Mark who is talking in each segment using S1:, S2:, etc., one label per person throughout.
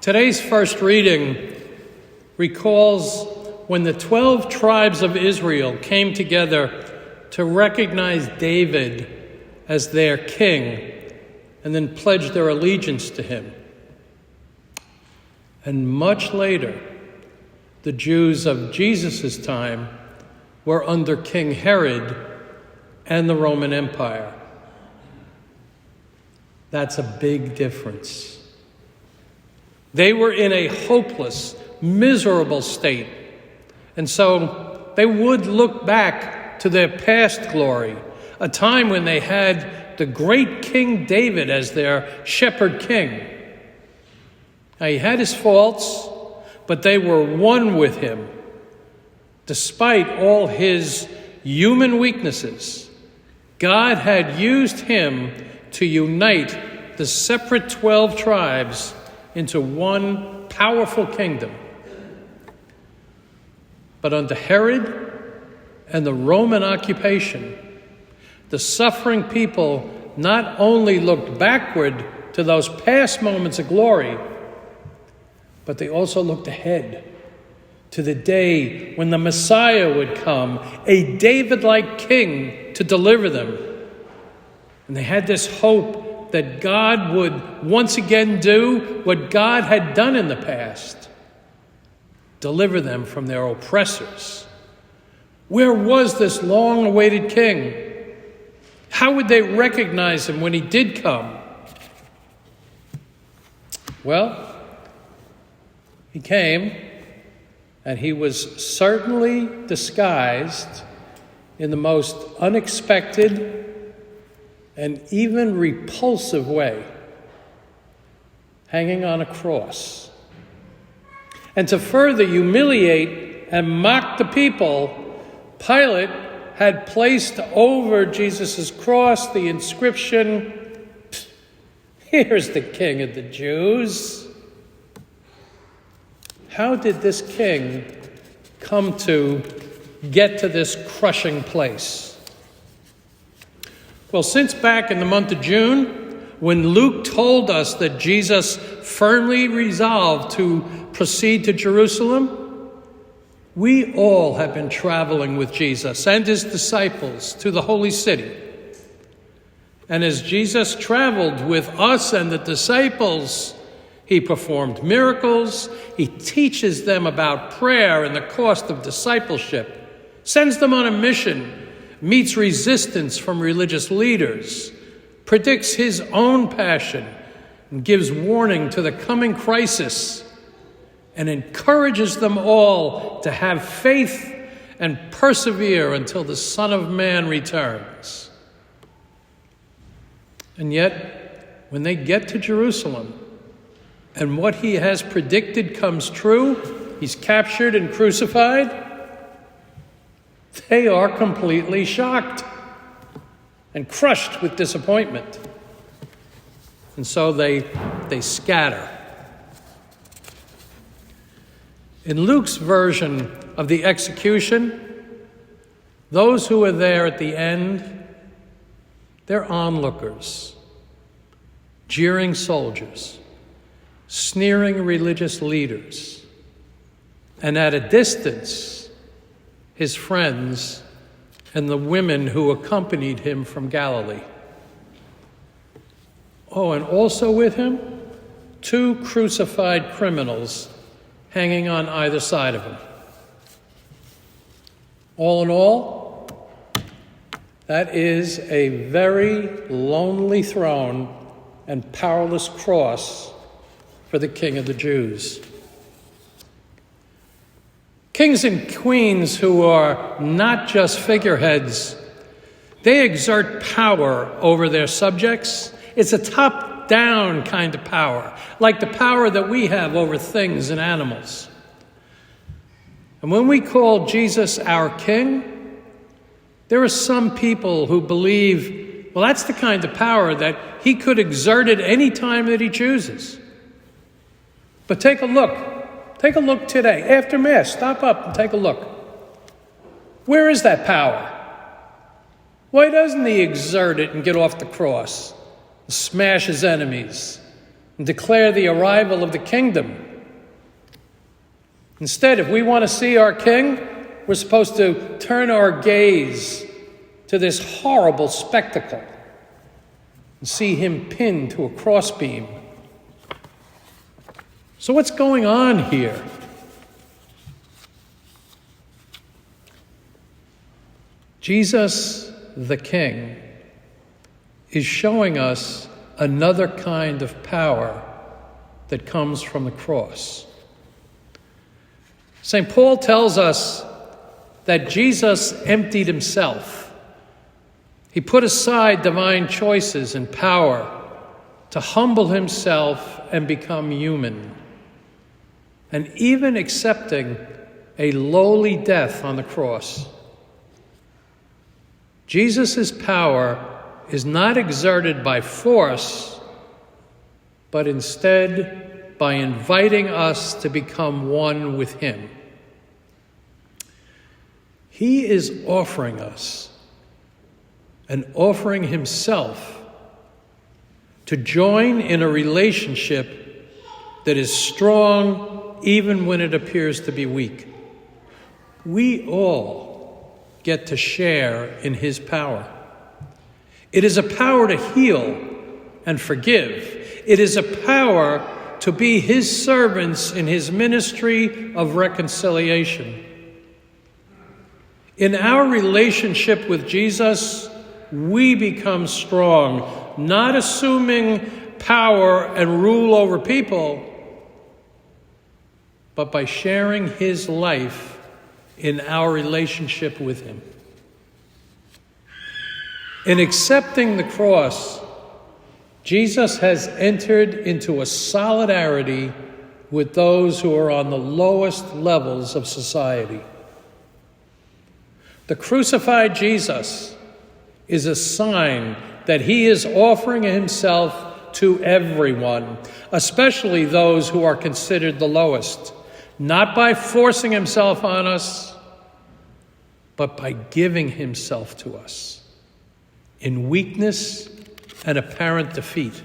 S1: Today's first reading recalls when the 12 tribes of Israel came together to recognize David as their king and then pledge their allegiance to him. And much later, the Jews of Jesus' time were under King Herod and the Roman Empire. That's a big difference. They were in a hopeless, miserable state. And so they would look back to their past glory, a time when they had the great King David as their shepherd king. Now, he had his faults, but they were one with him. Despite all his human weaknesses, God had used him to unite the separate 12 tribes into one powerful kingdom. But under Herod and the Roman occupation, the suffering people not only looked backward to those past moments of glory, but they also looked ahead to the day when the Messiah would come, a David-like king to deliver them. And they had this hope that God would once again do what God had done in the past, deliver them from their oppressors. Where was this long-awaited king? How would they recognize him when he did come? Well, he came, and he was certainly disguised in the most unexpected and even repulsive way, hanging on a cross. And to further humiliate and mock the people, Pilate had placed over Jesus' cross the inscription, "Here's the King of the Jews." How did this king come to get to this crushing place? Well, since back in the month of June, when Luke told us that Jesus firmly resolved to proceed to Jerusalem, we all have been traveling with Jesus and his disciples to the holy city. And as Jesus traveled with us and the disciples, he performed miracles, he teaches them about prayer and the cost of discipleship, sends them on a mission, meets resistance from religious leaders, predicts his own passion, and gives warning to the coming crisis, and encourages them all to have faith and persevere until the Son of Man returns. And yet, when they get to Jerusalem, and what he has predicted comes true, he's captured and crucified, they are completely shocked and crushed with disappointment. And so they scatter. In Luke's version of the execution, those who are there at the end, they're onlookers, jeering soldiers, sneering religious leaders, and at a distance, his friends and the women who accompanied him from Galilee. Oh, and also with him, 2 crucified criminals hanging on either side of him. All in all, that is a very lonely throne and powerless cross for the King of the Jews. Kings and queens who are not just figureheads, they exert power over their subjects. It's a top-down kind of power, like the power that we have over things and animals. And when we call Jesus our King, there are some people who believe, well, that's the kind of power that he could exert at any time that he chooses. But take a look. Take a look today. After Mass, stop up and take a look. Where is that power? Why doesn't he exert it and get off the cross, smash his enemies, and declare the arrival of the kingdom. Instead, if we want to see our king, we're supposed to turn our gaze to this horrible spectacle and see him pinned to a crossbeam. So what's going on here? Jesus, the King, is showing us another kind of power that comes from the cross. St. Paul tells us that Jesus emptied himself. He put aside divine choices and power to humble himself and become human, and even accepting a lowly death on the cross. Jesus' power is not exerted by force, but instead by inviting us to become one with him. He is offering us and offering himself to join in a relationship that is strong even when it appears to be weak. We all get to share in his power. It is a power to heal and forgive. It is a power to be his servants in his ministry of reconciliation. In our relationship with Jesus, we become strong, not assuming power and rule over people, but by sharing his life in our relationship with him. In accepting the cross, Jesus has entered into a solidarity with those who are on the lowest levels of society. The crucified Jesus is a sign that he is offering himself to everyone, especially those who are considered the lowest, not by forcing himself on us, but by giving himself to us in weakness and apparent defeat.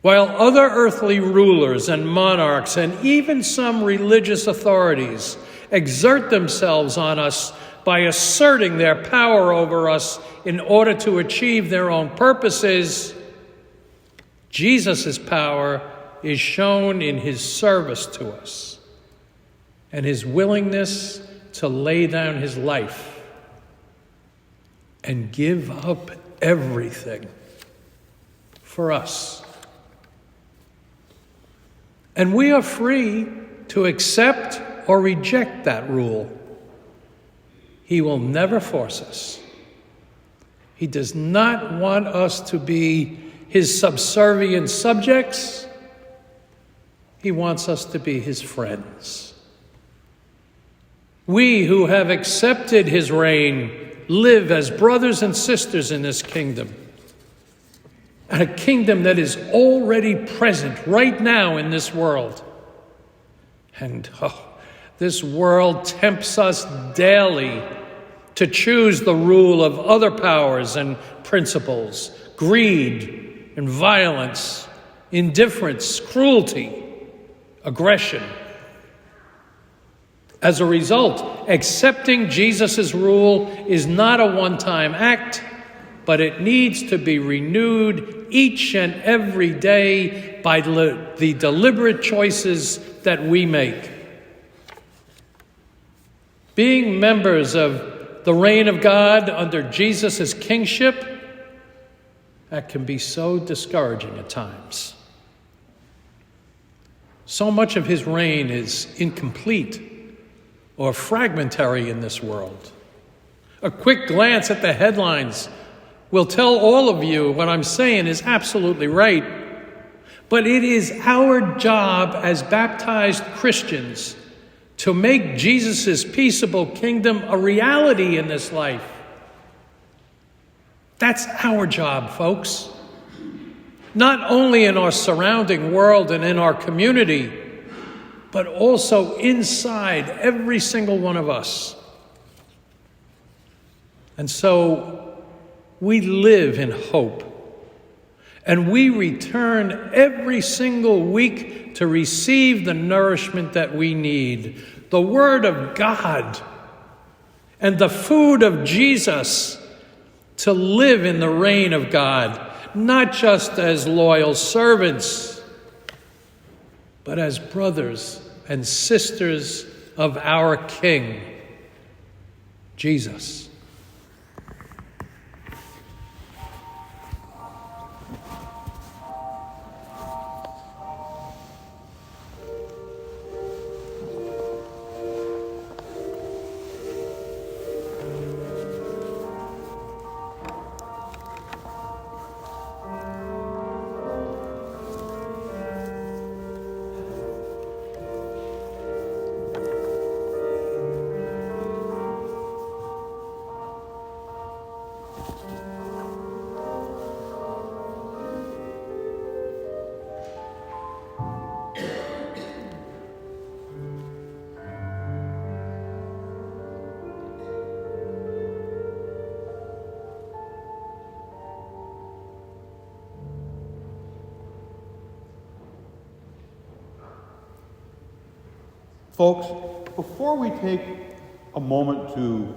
S1: While other earthly rulers and monarchs and even some religious authorities exert themselves on us by asserting their power over us in order to achieve their own purposes, Jesus' power is shown in his service to us and his willingness to lay down his life and give up everything for us. And we are free to accept or reject that rule. He will never force us. He does not want us to be his subservient subjects. He wants us to be his friends. We who have accepted his reign live as brothers and sisters in this kingdom, and a kingdom that is already present right now in this world. And this world tempts us daily to choose the rule of other powers and principles, greed and violence, indifference, cruelty, aggression. As a result, accepting Jesus' rule is not a one-time act, but it needs to be renewed each and every day by the deliberate choices that we make. Being members of the reign of God under Jesus' kingship, that can be so discouraging at times. So much of his reign is incomplete or fragmentary in this world. A quick glance at the headlines will tell all of you what I'm saying is absolutely right. But it is our job as baptized Christians to make Jesus' peaceable kingdom a reality in this life. That's our job, folks. Not only in our surrounding world and in our community, but also inside every single one of us. And so we live in hope And we return every single week to receive the nourishment that we need. The Word of God and the food of Jesus to live in the reign of God, not just as loyal servants, but as brothers and sisters of our King, Jesus.
S2: Folks, before we take a moment to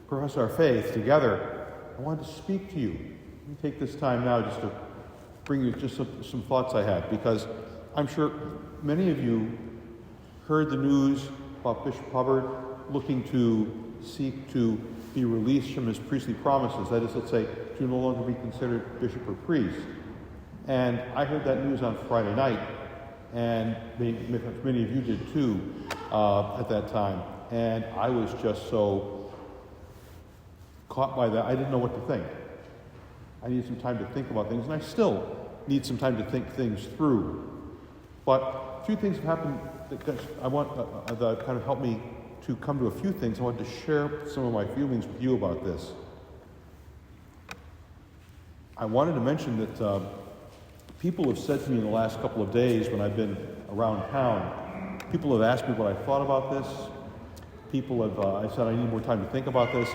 S2: profess our faith together, I wanted to speak to you. Let me take this time now just to bring you just some thoughts I had, because I'm sure many of you heard the news about Bishop Hubbard looking to seek to be released from his priestly promises, that is, let's say, to no longer be considered bishop or priest. And I heard that news on Friday night, and many of you did too at that time. And I was just so caught by that, I didn't know what to think. I needed some time to think about things, and I still need some time to think things through. But a few things have happened that I want that kind of helped me to come to a few things. I wanted to share some of my feelings with you about this. I wanted to mention that people have said to me in the last couple of days when I've been around town, people have asked me what I thought about this. People have, I said I need more time to think about this.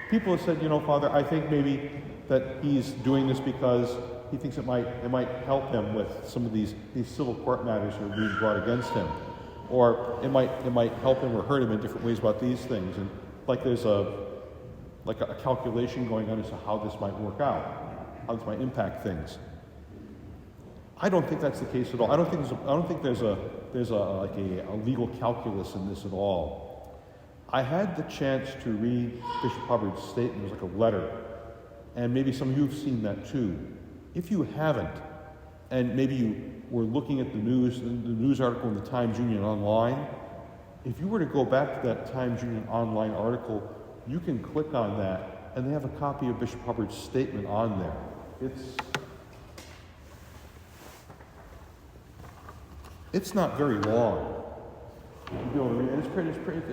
S2: People have said, Father, I think maybe that he's doing this because he thinks it might help him with some of these civil court matters that are being brought against him. Or it might help him or hurt him in different ways about these things. And like there's a calculation going on as to how this might work out, how this might impact things. I don't think that's the case at all. I don't think there's a legal calculus in this at all. I had the chance to read Bishop Hubbard's statement. It was like a letter, and maybe some of you have seen that too. If you haven't, and maybe you were looking at the news article in the Times Union Online, if you were to go back to that Times Union Online article, you can click on that, and they have a copy of Bishop Hubbard's statement on there. It's not very long. You'll be able to read it.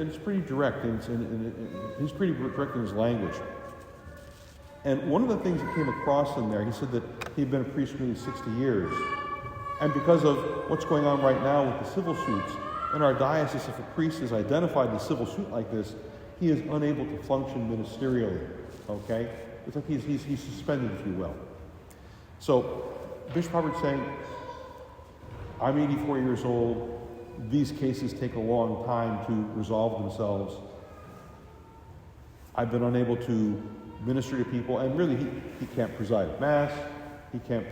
S2: It's pretty direct, and he's pretty direct in his language. And one of the things that came across in there, he said that he'd been a priest for nearly 60 years. And because of what's going on right now with the civil suits, in our diocese, if a priest is identified in a civil suit like this, he is unable to function ministerially, okay? It's like he's suspended, if you will. So Bishop Hubbard's saying, I'm 84 years old. These cases take a long time to resolve themselves. I've been unable to minister to people, and really, he can't preside at Mass. He can't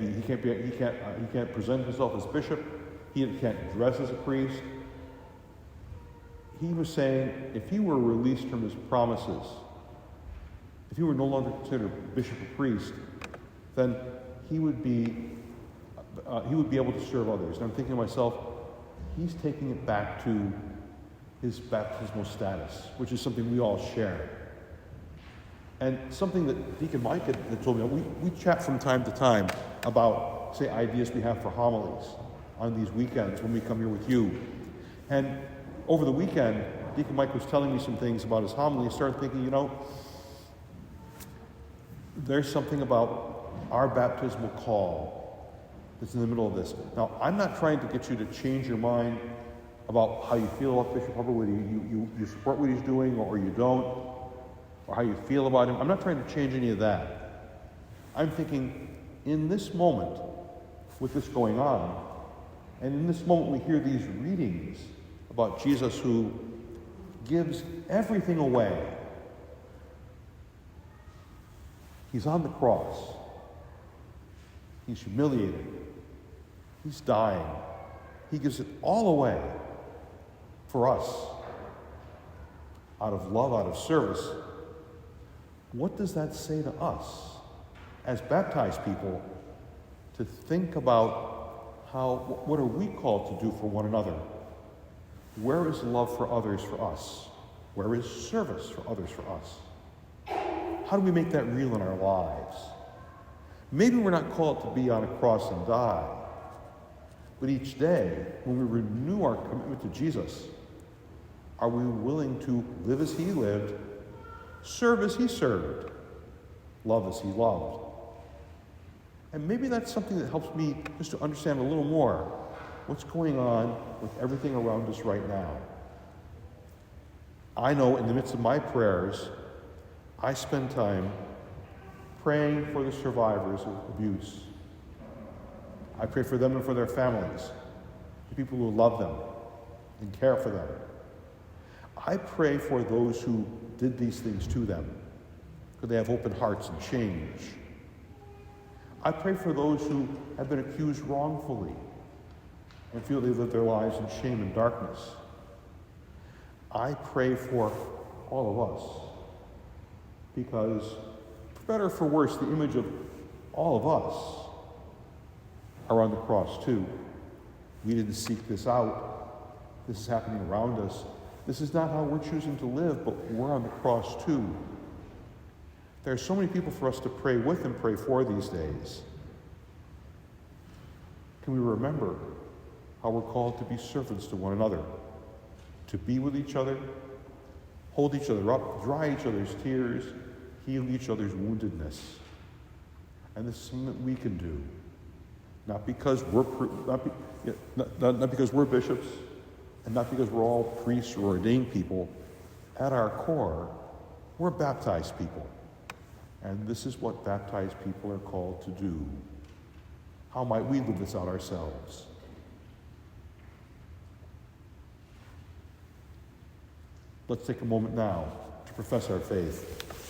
S2: present himself as bishop. He can't dress as a priest. He was saying, if he were released from his promises, if he were no longer considered bishop or priest, then he would be able to serve others. And I'm thinking to myself, he's taking it back to his baptismal status, which is something we all share. And something that Deacon Mike had told me, we chat from time to time about, say, ideas we have for homilies on these weekends when we come here with you. And over the weekend, Deacon Mike was telling me some things about his homily. I started thinking, there's something about our baptismal call that's in the middle of this. Now, I'm not trying to get you to change your mind about how you feel about Bishop Hubbard, whether you support what he's doing or you don't, or how you feel about him. I'm not trying to change any of that. I'm thinking, in this moment, with this going on. And in this moment, we hear these readings about Jesus who gives everything away. He's on the cross. He's humiliated. He's dying. He gives it all away for us, out of love, out of service. What does that say to us as baptized people to think about what are we called to do for one another? Where is love for others for us? Where is service for others for us? How do we make that real in our lives? Maybe we're not called to be on a cross and die, but each day, when we renew our commitment to Jesus, are we willing to live as he lived, serve as he served, love as he loved? And maybe that's something that helps me just to understand a little more what's going on with everything around us right now. I know in the midst of my prayers, I spend time praying for the survivors of abuse. I pray for them and for their families, the people who love them and care for them. I pray for those who did these things to them, because they have open hearts and change. I pray for those who have been accused wrongfully and feel they live their lives in shame and darkness. I pray for all of us, because for better or for worse, the image of all of us are on the cross too. We didn't seek this out. This is happening around us. This is not how we're choosing to live, but we're on the cross too. There are so many people for us to pray with and pray for these days. Can we remember how we're called to be servants to one another, to be with each other, hold each other up, dry each other's tears, heal each other's woundedness. And this is something that we can do, not because we're bishops, and not because we're all priests or ordained people. At our core, we're baptized people. And this is what baptized people are called to do. How might we live this out ourselves? Let's take a moment now to profess our faith.